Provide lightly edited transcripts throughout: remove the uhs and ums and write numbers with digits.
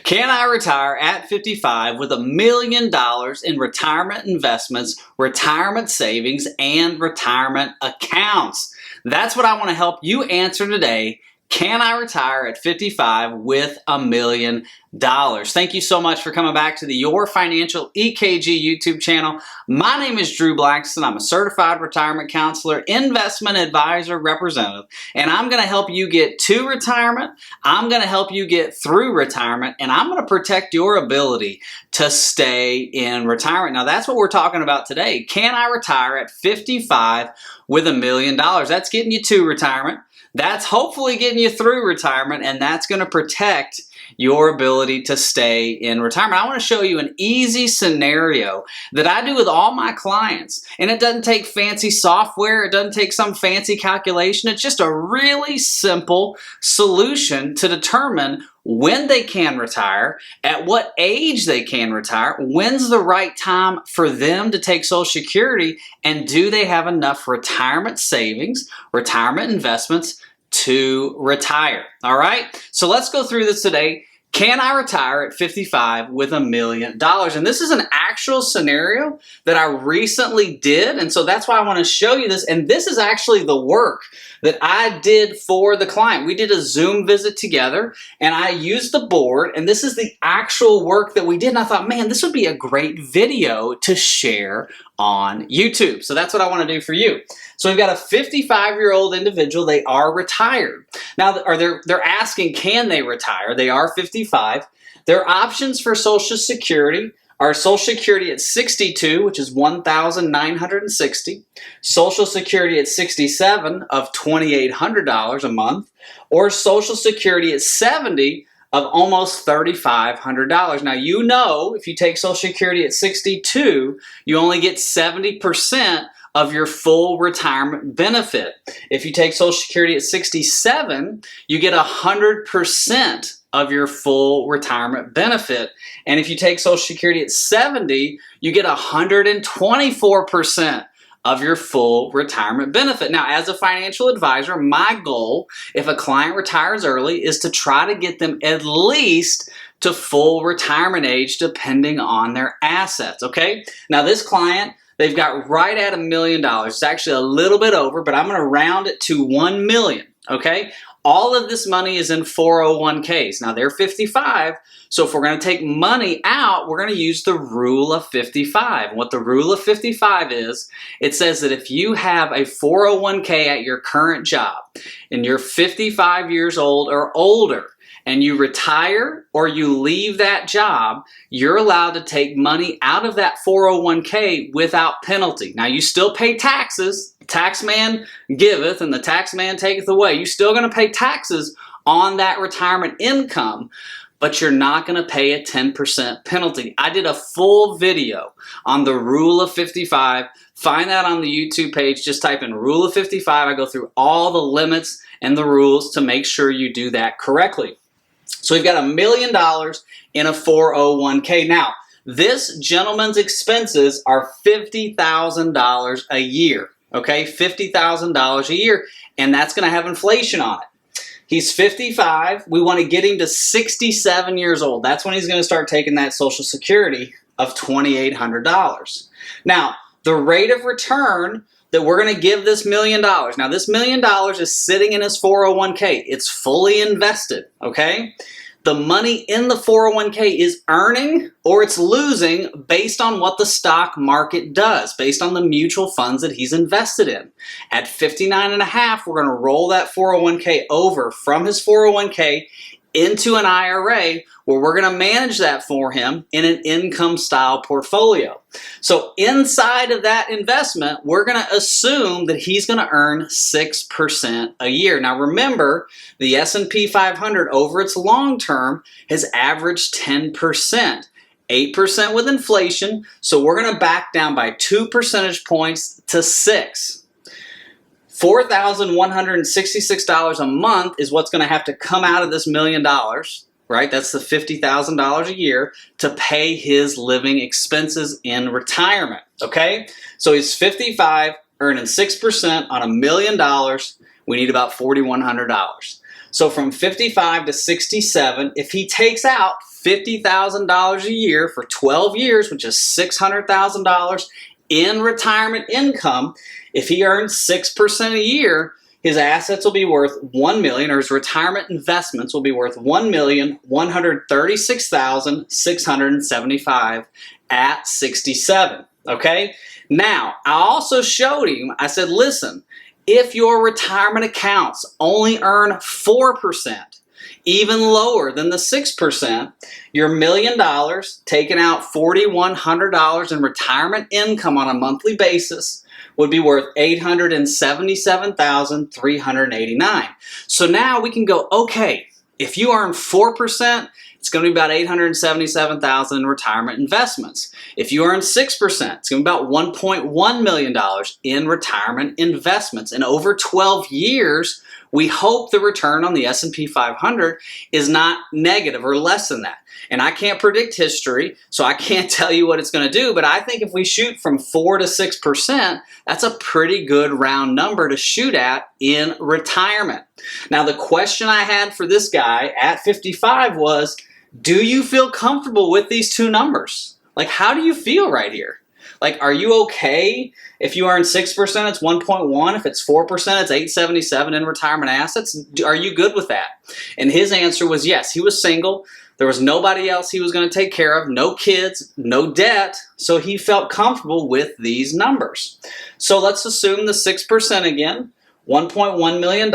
Can I retire at 55 with $1 million in retirement investments, retirement savings, and retirement accounts? That's what I want to help you answer today. Can I retire at 55 with $1 million? Thank you so much for coming back to the Your Financial EKG YouTube channel. My name is Drew Blackson. I'm a certified retirement counselor, investment advisor, representative, and I'm going to help you get to retirement. I'm going to help you get through retirement, and I'm going to protect your ability to stay in retirement. Now, that's what we're talking about today. Can I retire at 55 with $1 million? That's getting you to retirement. That's hopefully getting you through retirement, and that's going to protect your ability to stay in retirement. I want to show you an easy scenario that I do with all my clients, and it doesn't take fancy software. It doesn't take some fancy calculation. It's just a really simple solution to determine when they can retire, at what age they can retire, when's the right time for them to take Social Security, and do they have enough retirement savings, retirement investments to retire. All right, so let's go through this today. Can I retire at 55 with $1 million? And this is an actual scenario that I recently did, and so that's why I want to show you this. And this is actually the work that I did for the client. We did a Zoom visit together, and I used the board, and this is the actual work that we did. And I thought, man, this would be a great video to share on YouTube. So that's what I want to do for you. So we've got a 55-year-old individual. They are retired. Now, they're asking, can they retire? They are 55. Their options for Social Security are Social Security at 62, which is $1,960, Social Security at 67 of $2,800 a month, or Social Security at 70 of almost $3,500. Now, you know, if you take Social Security at 62, you only get 70% of your full retirement benefit. If you take Social Security at 67, you get 100% of your full retirement benefit. And if you take Social Security at 70, you get 124% of your full retirement benefit. Now, as a financial advisor, my goal, if a client retires early, is to try to get them at least to full retirement age, depending on their assets, okay? Now, this client, they've got right at $1 million. It's actually a little bit over, but I'm going to round it to $1 million, okay? All of this money is in 401ks. Now, they're 55, so if we're going to take money out, we're going to use the rule of 55. And what the rule of 55 is, it says that if you have a 401k at your current job and you're 55 years old or older, and you retire or you leave that job, you're allowed to take money out of that 401k without penalty. Now, you still pay taxes. The tax man giveth and the tax man taketh away. You're still going to pay taxes on that retirement income, but you're not going to pay a 10% penalty. I did a full video on the rule of 55. Find that on the YouTube page. Just type in rule of 55. I go through all the limits and the rules to make sure you do that correctly. So we've got $1 million in a 401k. Now, this gentleman's expenses are $50,000 a year, okay? $50,000 a year, and that's going to have inflation on it. He's 55. We want to get him to 67 years old. That's when he's going to start taking that Social Security of $2,800. Now, the rate of return that we're going to give this $1 million. Now, this $1 million is sitting in his 401k. It's fully invested, okay? The money in the 401k is earning or it's losing based on what the stock market does, based on the mutual funds that he's invested in. At 59.5, we're going to roll that 401k over from his 401k into an IRA where we're going to manage that for him in an income style portfolio. So inside of that investment, we're going to assume that he's going to earn 6% a year. Now remember, the S&P 500 over its long term has averaged 10%. 8% with inflation, so we're going to back down by 2 percentage points to 6. $4,166 a month is what's going to have to come out of this $1 million, right? That's the $50,000 a year to pay his living expenses in retirement, okay? So he's 55, earning 6% on $1 million. We need about $4,100. So from 55 to 67, if he takes out $50,000 a year for 12 years, which is $600,000 in retirement income, if he earns 6% a year, his assets will be worth $1 million, or his retirement investments will be worth $1,136,675 at 67. Okay? Now, I also showed him, I said, listen, if your retirement accounts only earn 4%, even lower than the 6%, your $1 million, taking out $4,100 in retirement income on a monthly basis, would be worth $877,389. So now we can go, okay, if you earn 4%, it's going to be about $877,000 in retirement investments. If you earn 6%, it's going to be about $1.1 million in retirement investments. And over 12 years, we hope the return on the S&P 500 is not negative or less than that. And I can't predict history, so I can't tell you what it's going to do, but I think if we shoot from 4 to 6%, that's a pretty good round number to shoot at in retirement. Now, the question I had for this guy at 55 was, do you feel comfortable with these two numbers? Like, how do you feel right here? Like, are you okay if you earn 6%, it's 1.1. If it's 4%, it's 877 in retirement assets. Are you good with that? And his answer was yes. He was single. There was nobody else he was going to take care of, no kids, no debt. So he felt comfortable with these numbers. So let's assume the 6% again, $1.1 million.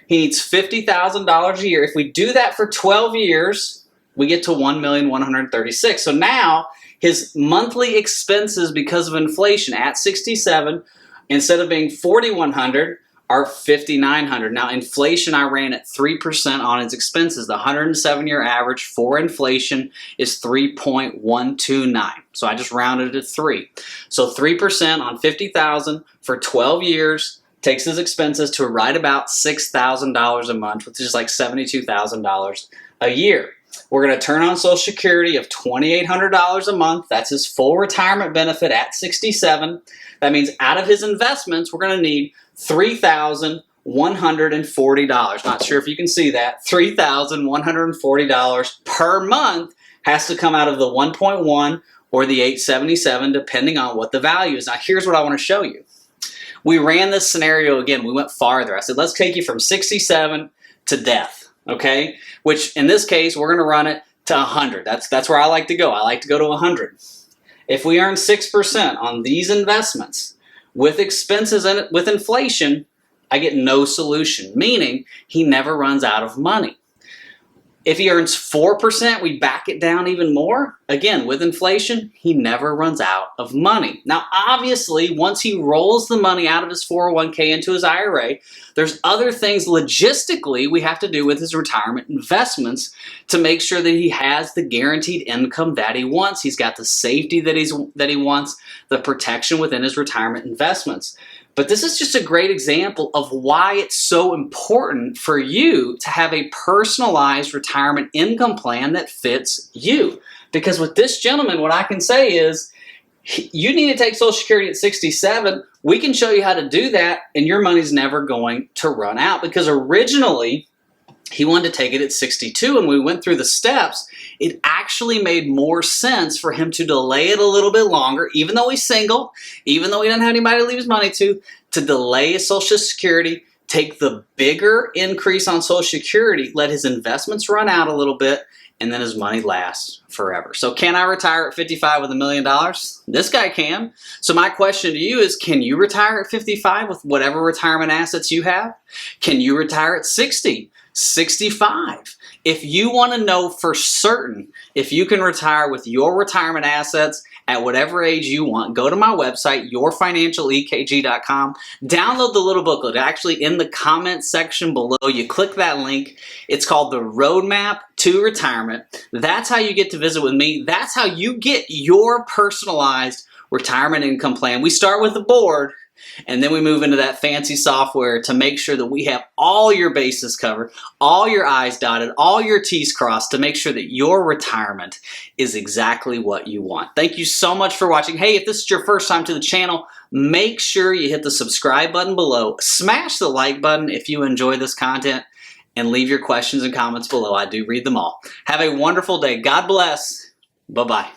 He needs $50,000 a year. If we do that for 12 years, we get to $1,136,000. So now his monthly expenses because of inflation at 67, instead of being $4,100, are $5,900. Now, inflation, I ran at 3% on his expenses. The 107-year average for inflation is 3.129. So I just rounded it to 3. So 3% on $50,000 for 12 years takes his expenses to right about $6,000 a month, which is like $72,000 a year. We're going to turn on Social Security of $2,800 a month. That's his full retirement benefit at 67. That means out of his investments, we're going to need $3,140. Not sure if you can see that. $3,140 per month has to come out of the 1.1 or the 877, depending on what the value is. Now, here's what I want to show you. We ran this scenario again. We went farther. I said, let's take you from 67 to death, okay? Which, in this case, we're going to run it to 100. That's where I like to go. I like to go to 100. If we earn 6% on these investments with expenses and with inflation, I get no solution, meaning he never runs out of money. If he earns 4%, we back it down even more. Again, with inflation, he never runs out of money. Now, obviously, once he rolls the money out of his 401k into his IRA, there's other things logistically we have to do with his retirement investments to make sure that he has the guaranteed income that he wants. He's got the safety that he wants, the protection within his retirement investments. But this is just a great example of why it's so important for you to have a personalized retirement income plan that fits you. Because with this gentleman, what I can say is, you need to take Social Security at 67. We can show you how to do that, and your money's never going to run out. Because originally, he wanted to take it at 62, and we went through the steps. It actually made more sense for him to delay it a little bit longer, even though he's single, even though he doesn't have anybody to leave his money to delay his Social Security, take the bigger increase on Social Security, let his investments run out a little bit, and then his money lasts forever. So can I retire at 55 with $1 million? This guy can. So my question to you is, can you retire at 55 with whatever retirement assets you have? Can you retire at 60, 65? If you want to know for certain if you can retire with your retirement assets at whatever age you want, go to my website, yourfinancialekg.com. Download the little booklet. Actually, in the comment section below, you click that link. It's called The Roadmap to Retirement. That's how you get to visit with me. That's how you get your personalized retirement income plan. We start with the board, and then we move into that fancy software to make sure that we have all your bases covered, all your I's dotted, all your T's crossed to make sure that your retirement is exactly what you want. Thank you so much for watching. Hey, if this is your first time to the channel, make sure you hit the subscribe button below. Smash the like button if you enjoy this content. and leave your questions and comments below. I do read them all. Have a wonderful day. God bless. Bye-bye.